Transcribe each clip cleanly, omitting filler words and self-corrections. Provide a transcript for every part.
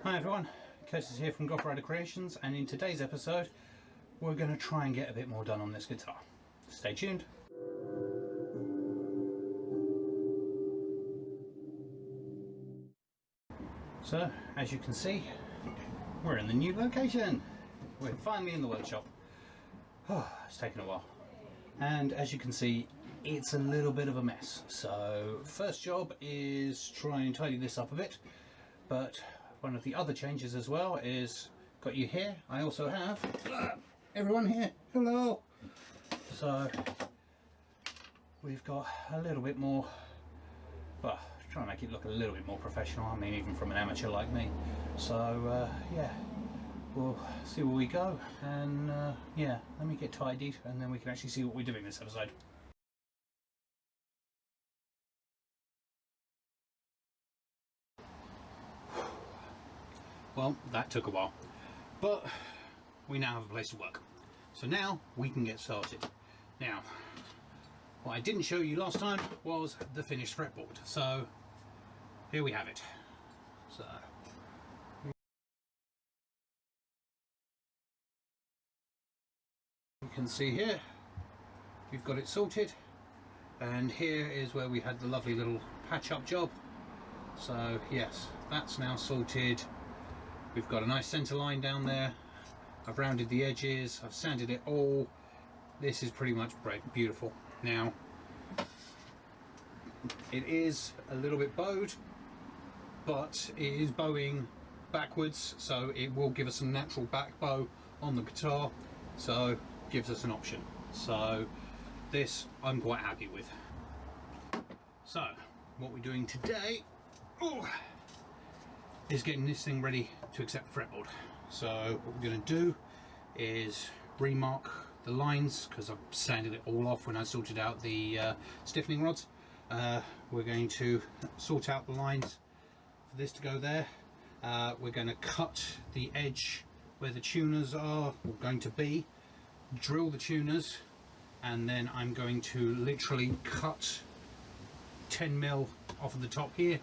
Hi everyone, Curtis here from Rider Creations, and in today's episode we're going to try and get a bit more done on this guitar. Stay tuned. So, as you can see, we're in the new location. We're finally in the workshop. Oh, it's taken a while. And as you can see, it's a little bit of a mess. So, first job is try and tidy this up a bit. But one of the other changes as well is, got you here, I also have everyone here. Hello! So, we've got a little bit more, well, try and make it look a little bit more professional, I mean even from an amateur like me. So yeah, we'll see where we go, and yeah, let me get tidied and then we can actually see what we're doing this episode. Well, that took a while, but we now have a place to work. So now we can get started. Now, what I didn't show you last time was the finished fretboard. So here we have it. So you can see here, we've got it sorted. And here is where we had the lovely little patch up job. So yes, that's now sorted. We've got a nice centre line down there. I've rounded the edges, I've sanded it all. This is pretty much beautiful. Now, it is a little bit bowed, but it is bowing backwards, so it will give us some natural back bow on the guitar, so gives us an option. So this I'm quite happy with. So what we're doing today is getting this thing ready to accept the fretboard. So what we're going to do is remark the lines, because I've sanded it all off when I sorted out the stiffening rods. We're going to sort out the lines for this to go there. We're going to cut the edge where the tuners are going to be, drill the tuners, and then I'm going to literally cut 10mm off of the top here,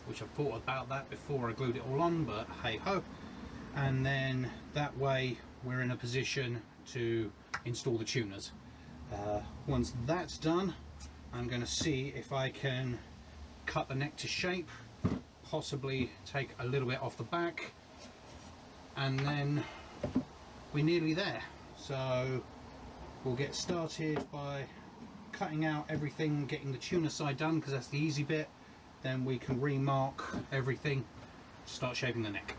which I've thought about that before I glued it all on, but hey ho. And then that way we're in a position to install the tuners. Once that's done, I'm going to see if I can cut the neck to shape, possibly take a little bit off the back, and then we're nearly there. So we'll get started by cutting out everything, getting the tuner side done, because that's the easy bit. Then we can remark everything, start shaping the neck.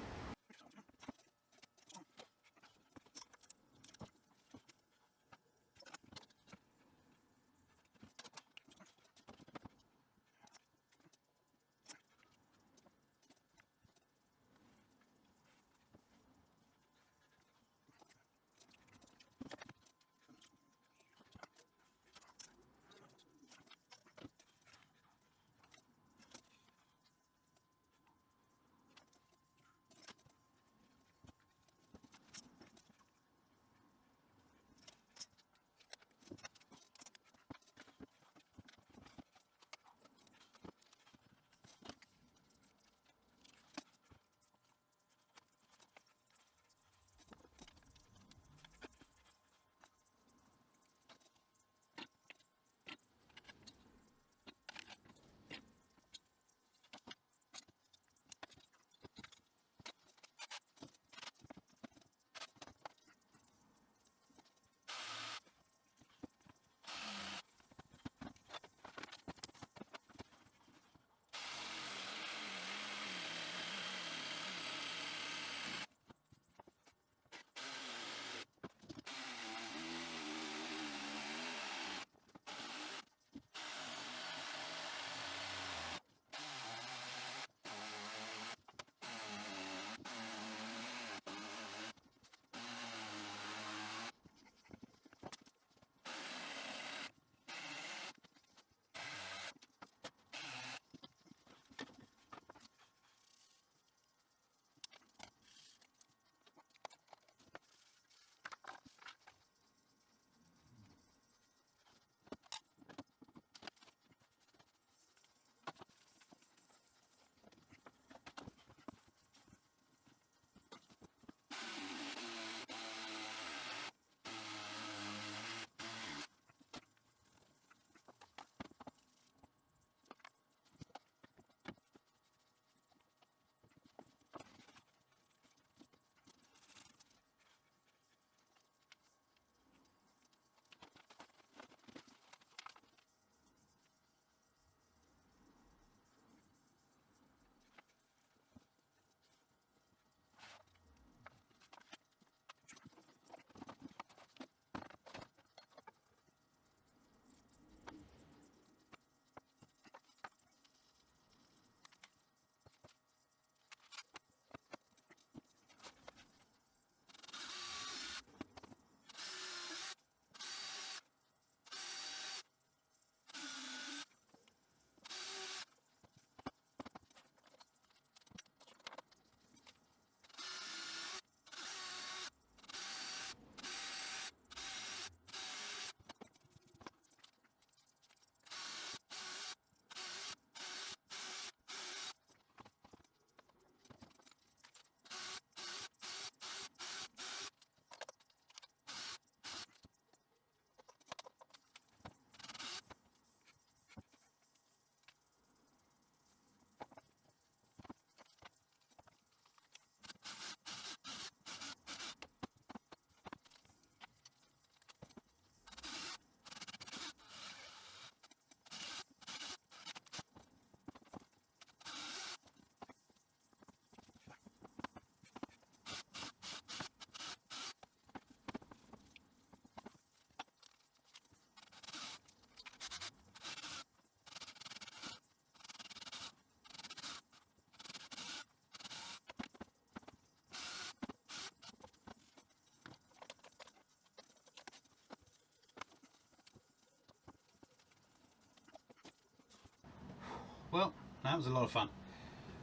that was a lot of fun.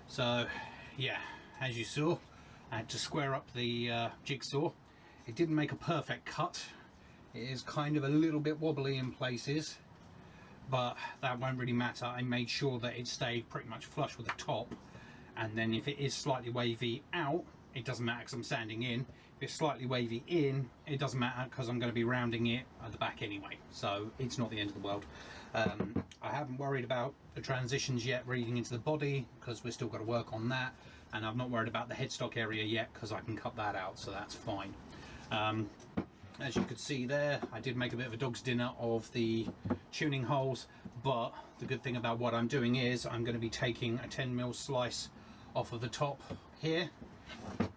So yeah, as you saw, I had to square up the jigsaw. It didn't make a perfect cut. It is kind of a little bit wobbly in places, but that won't really matter. I made sure that it stayed pretty much flush with the top, and then if it is slightly wavy out, it doesn't matter because I'm sanding in. If it's slightly wavy in, it doesn't matter because I'm going to be rounding it at the back anyway, so it's not the end of the world. I haven't worried about the transitions yet reading into the body because we've still got to work on that, and I've not worried about the headstock area yet because I can cut that out, so that's fine. As you could see there, I did make a bit of a dog's dinner of the tuning holes, but the good thing about what I'm doing is I'm going to be taking a 10mm slice off of the top here,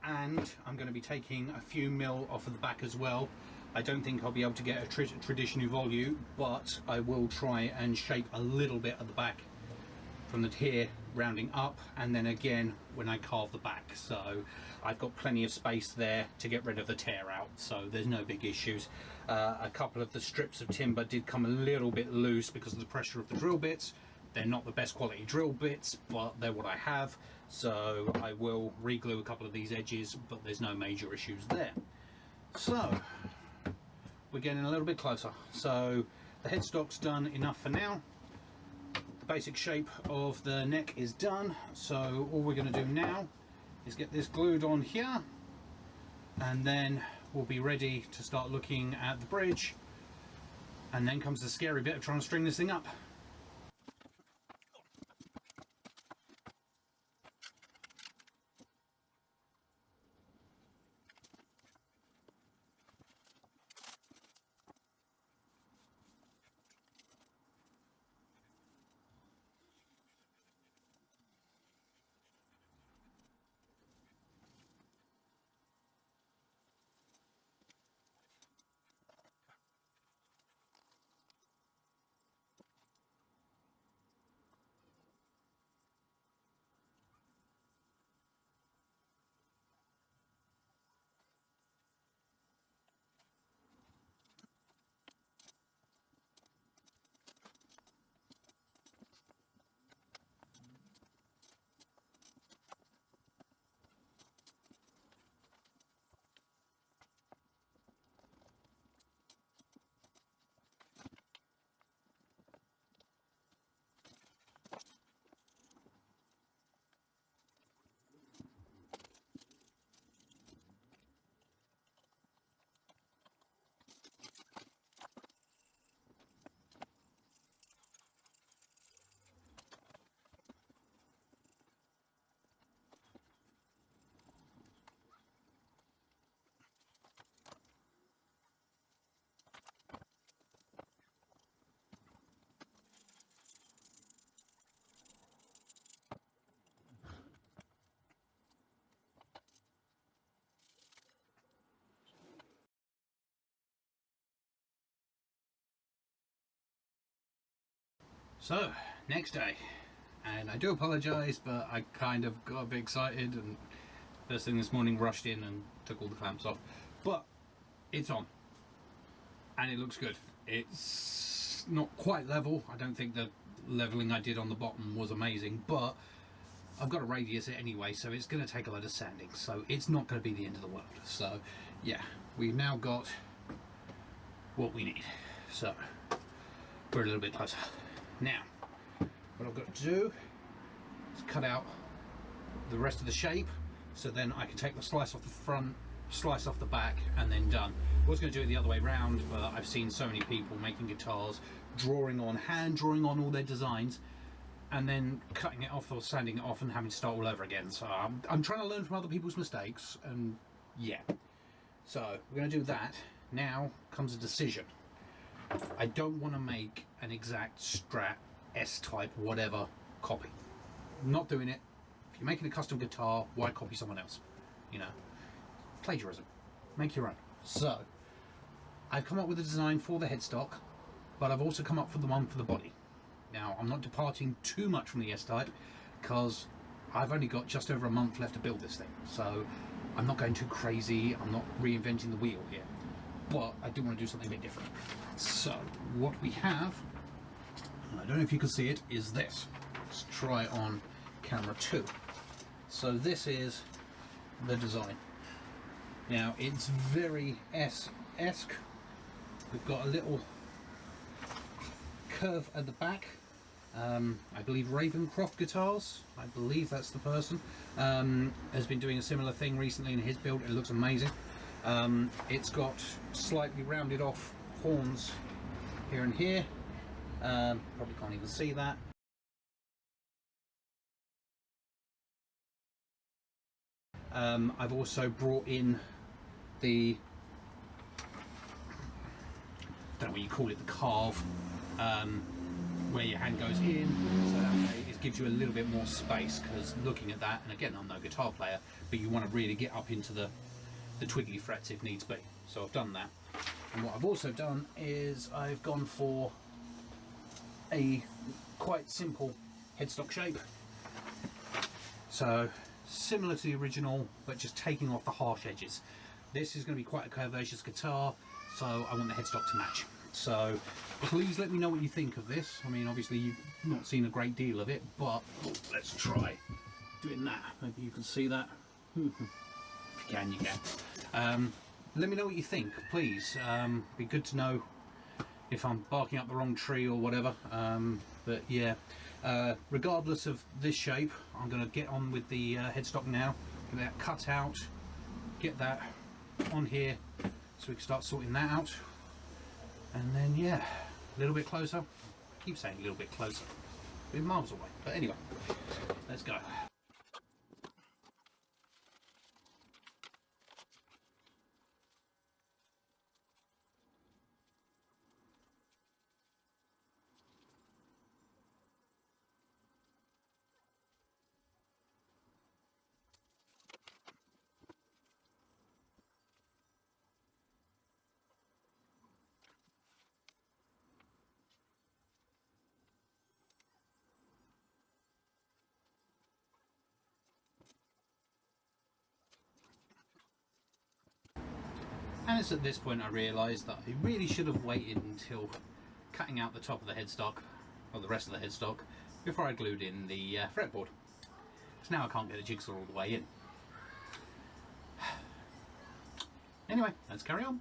and I'm going to be taking a few mil off of the back as well. I don't think I'll be able to get a traditional volute, but I will try and shape a little bit at the back from the here rounding up, and then again when I carve the back, so I've got plenty of space there to get rid of the tear out, so there's no big issues. A couple of the strips of timber did come a little bit loose because of the pressure of the drill bits. They're not the best quality drill bits, but they're what I have, so I will re-glue a couple of these edges, but there's no major issues there. So we're getting a little bit closer. So the headstock's done enough for now. The basic shape of the neck is done, so all we're going to do now is get this glued on here, and then we'll be ready to start looking at the bridge, and then comes the scary bit of trying to string this thing up. So, next day, and I do apologise, but I kind of got a bit excited and first thing this morning rushed in and took all the clamps off, but it's on and it looks good. It's not quite level. I don't think the levelling I did on the bottom was amazing, but I've got to radius it anyway, so it's going to take a lot of sanding, so it's not going to be the end of the world. So yeah, we've now got what we need, so we're a little bit closer. Now, what I've got to do is cut out the rest of the shape, so then I can take the slice off the front, slice off the back, and then done. I was going to do it the other way around, but I've seen so many people making guitars, hand drawing on all their designs, and then cutting it off or sanding it off and having to start all over again. So I'm trying to learn from other people's mistakes, and yeah. So we're going to do that. Now comes a decision. I don't want to make an exact Strat S-type whatever copy. I'm not doing it. If you're making a custom guitar, why copy someone else? You know, plagiarism. Make your own. So I've come up with a design for the headstock, but I've also come up with the one for the body. Now I'm not departing too much from the S-type because I've only got just over a month left to build this thing. So I'm not going too crazy. I'm not reinventing the wheel here. But I do want to do something a bit different. So what we have, I don't know if you can see it, is this. Let's try it on camera 2. So this is the design. Now it's very S-esque. We've got a little curve at the back. I believe Ravencroft Guitars, I believe that's the person, has been doing a similar thing recently in his build. It looks amazing. It's got slightly rounded off horns here and here. Probably can't even see that. I've also brought in the, I don't know what you call it, the carve, where your hand goes in, so that way it gives you a little bit more space, because looking at that, and again I'm no guitar player, but you want to really get up into the twiggly frets if needs be. So I've done that. And what I've also done is I've gone for a quite simple headstock shape. So similar to the original, but just taking off the harsh edges. This is going to be quite a curvaceous guitar, so I want the headstock to match. So please let me know what you think of this. I mean, obviously you've not seen a great deal of it, but let's try doing that. Maybe you can see that. If you can, you can. Let me know what you think, please. Be good to know if I'm barking up the wrong tree or whatever. But yeah, regardless of this shape, I'm going to get on with the headstock now. Get that cut out, get that on here, so we can start sorting that out. And then yeah, a little bit closer. I keep saying a little bit closer. We're miles away. But anyway, let's go. And it's at this point I realised that I really should have waited until cutting out the top of the headstock, or the rest of the headstock, before I glued in the fretboard. So now I can't get the jigsaw all the way in. Anyway, let's carry on.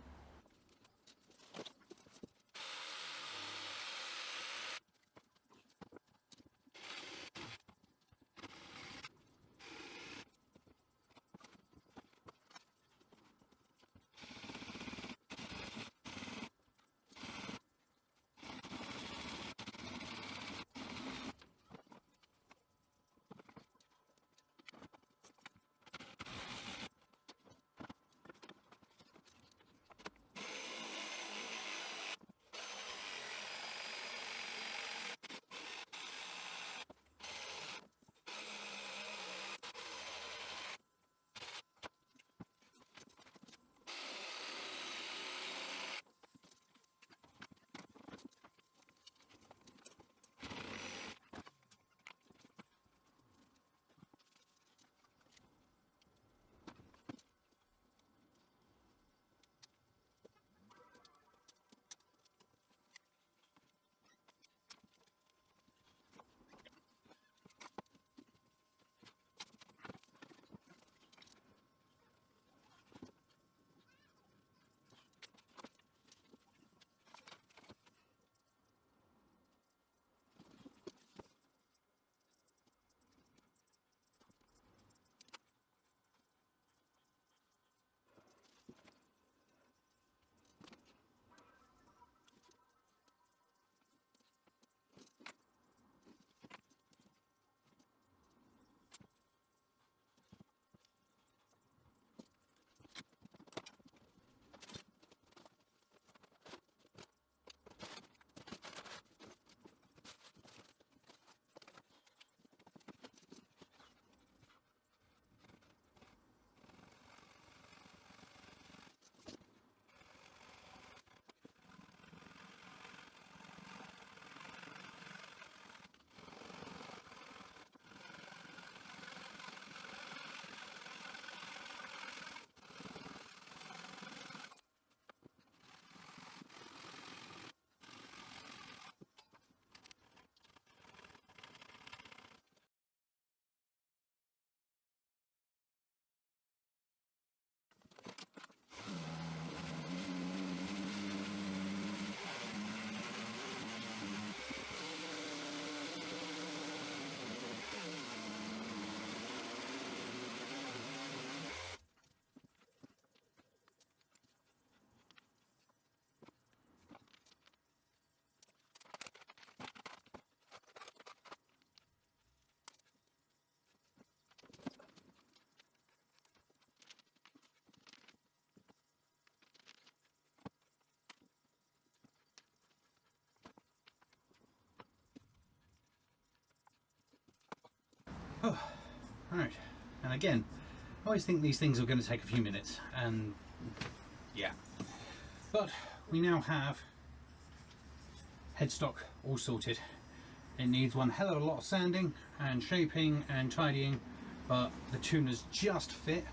Right, and again, I always think these things are going to take a few minutes, and yeah. But we now have headstock all sorted. It needs one hell of a lot of sanding and shaping and tidying, but the tuners just fit.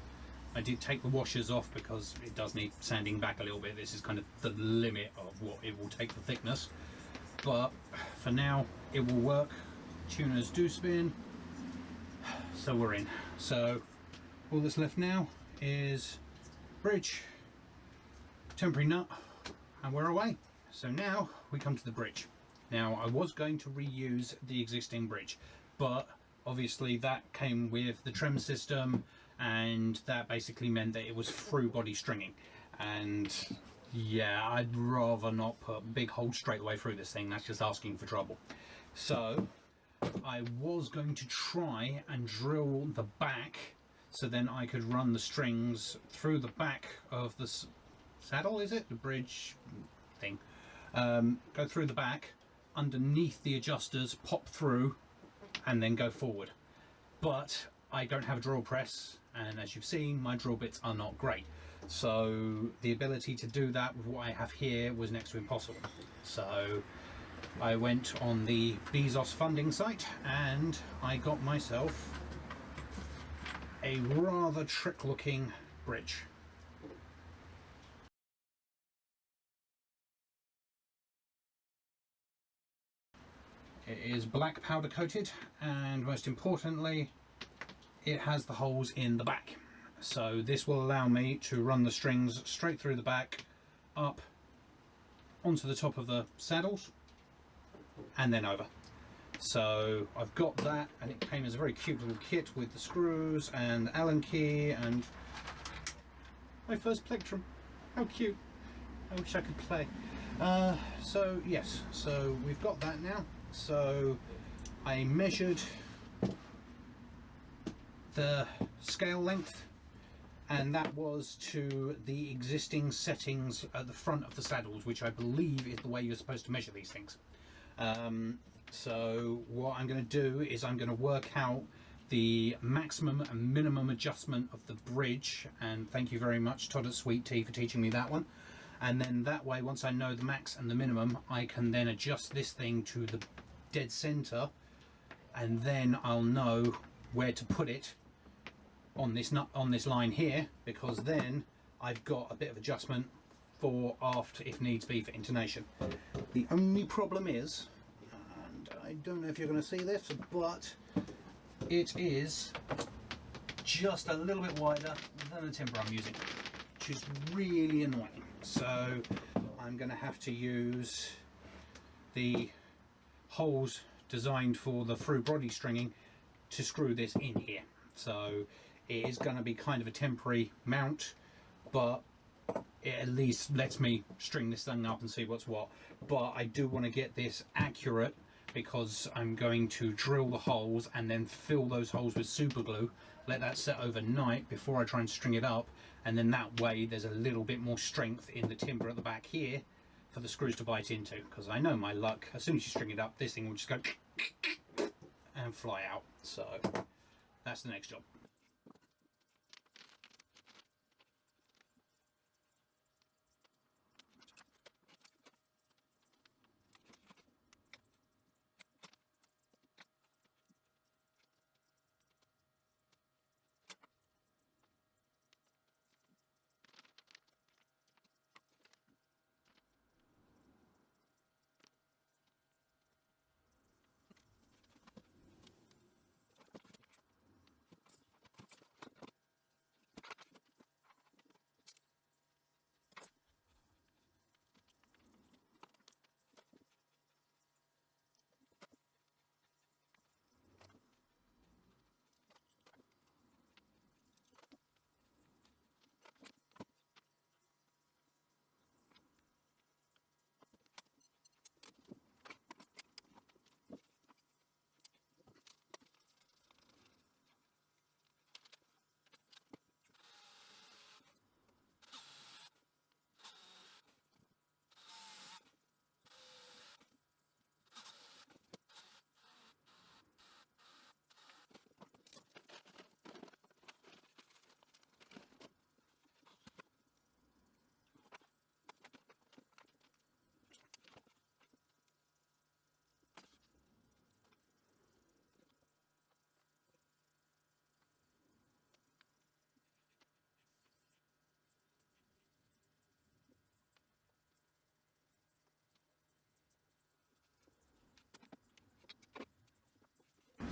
I did take the washers off because it does need sanding back a little bit. This is kind of the limit of what it will take for thickness, but for now it will work. Tuners do spin, so we're in. So all that's left now is bridge, temporary nut, and we're away. So now we come to the bridge. Now I was going to reuse the existing bridge, but obviously that came with the trem system, and that basically meant that it was through body stringing, and yeah, I'd rather not put big holes straight away through this thing. That's just asking for trouble. So I was going to try and drill the back, so then I could run the strings through the back of the saddle, is it? The bridge thing. Go through the back, underneath the adjusters, pop through, and then go forward. But I don't have a drill press, and as you've seen, my drill bits are not great. So the ability to do that with what I have here was next to impossible. So I went on the Bezos funding site and I got myself a rather trick looking bridge. It is black powder coated, and most importantly it has the holes in the back. So this will allow me to run the strings straight through the back, up onto the top of the saddles, and then over. So I've got that, and it came as a very cute little kit with the screws and the Allen key and my first plectrum. How cute. I wish I could play. So yes, so we've got that now. So I measured the scale length, and that was to the existing settings at the front of the saddles, which I believe is the way you're supposed to measure these things. So what I'm going to do is I'm going to work out the maximum and minimum adjustment of the bridge, and thank you very much Todd at Sweet Tea for teaching me that one. And then that way, once I know the max and the minimum, I can then adjust this thing to the dead center, and then I'll know where to put it on this nut, on this line here, because then I've got a bit of adjustment for aft if needs be for intonation. The only problem is, and I don't know if you're going to see this, but it is just a little bit wider than the timber I'm using, which is really annoying. So I'm going to have to use the holes designed for the through body stringing to screw this in here. So it is going to be kind of a temporary mount, but it at least lets me string this thing up and see what's what. But I do want to get this accurate, because I'm going to drill the holes and then fill those holes with super glue, let that set overnight before I try and string it up, and then that way there's a little bit more strength in the timber at the back here for the screws to bite into, because I know my luck, as soon as you string it up, this thing will just go and fly out. So that's the next job.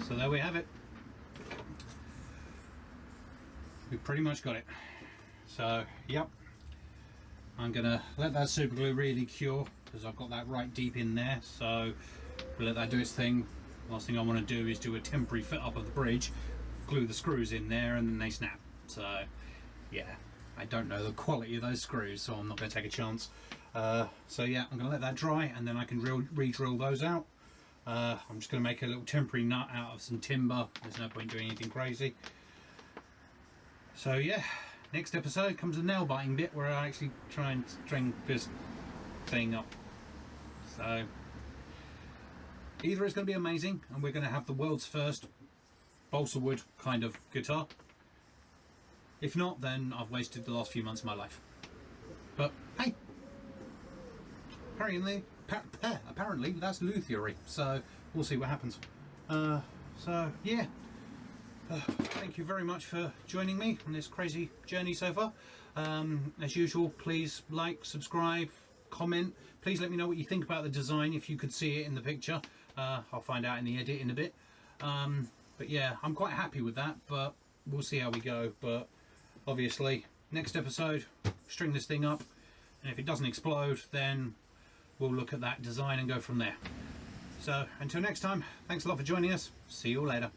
So there we have it. We pretty much got it. So yep, I'm gonna let that super glue really cure because I've got that right deep in there. So we'll let that do its thing. Last thing I want to do is do a temporary fit up of the bridge, glue the screws in there, and then they snap. So yeah, I don't know the quality of those screws, so I'm not going to take a chance. So yeah, I'm going to let that dry, and then I can re-drill those out. I'm just going to make a little temporary nut out of some timber. There's no point doing anything crazy. So yeah, next episode comes the nail biting bit where I actually try and string this thing up. So either it's going to be amazing and we're going to have the world's first balsa wood kind of guitar. If not, then I've wasted the last few months of my life. But hey, apparently that's Lou theory, so we'll see what happens. So yeah, thank you very much for joining me on this crazy journey so far. As usual, please like, subscribe, comment. Please let me know what you think about the design if you could see it in the picture. I'll find out in the edit in a bit. But yeah, I'm quite happy with that, but we'll see how we go. But obviously, next episode, string this thing up, and if it doesn't explode, then we'll look at that design and go from there. So until next time, thanks a lot for joining us. See you all later.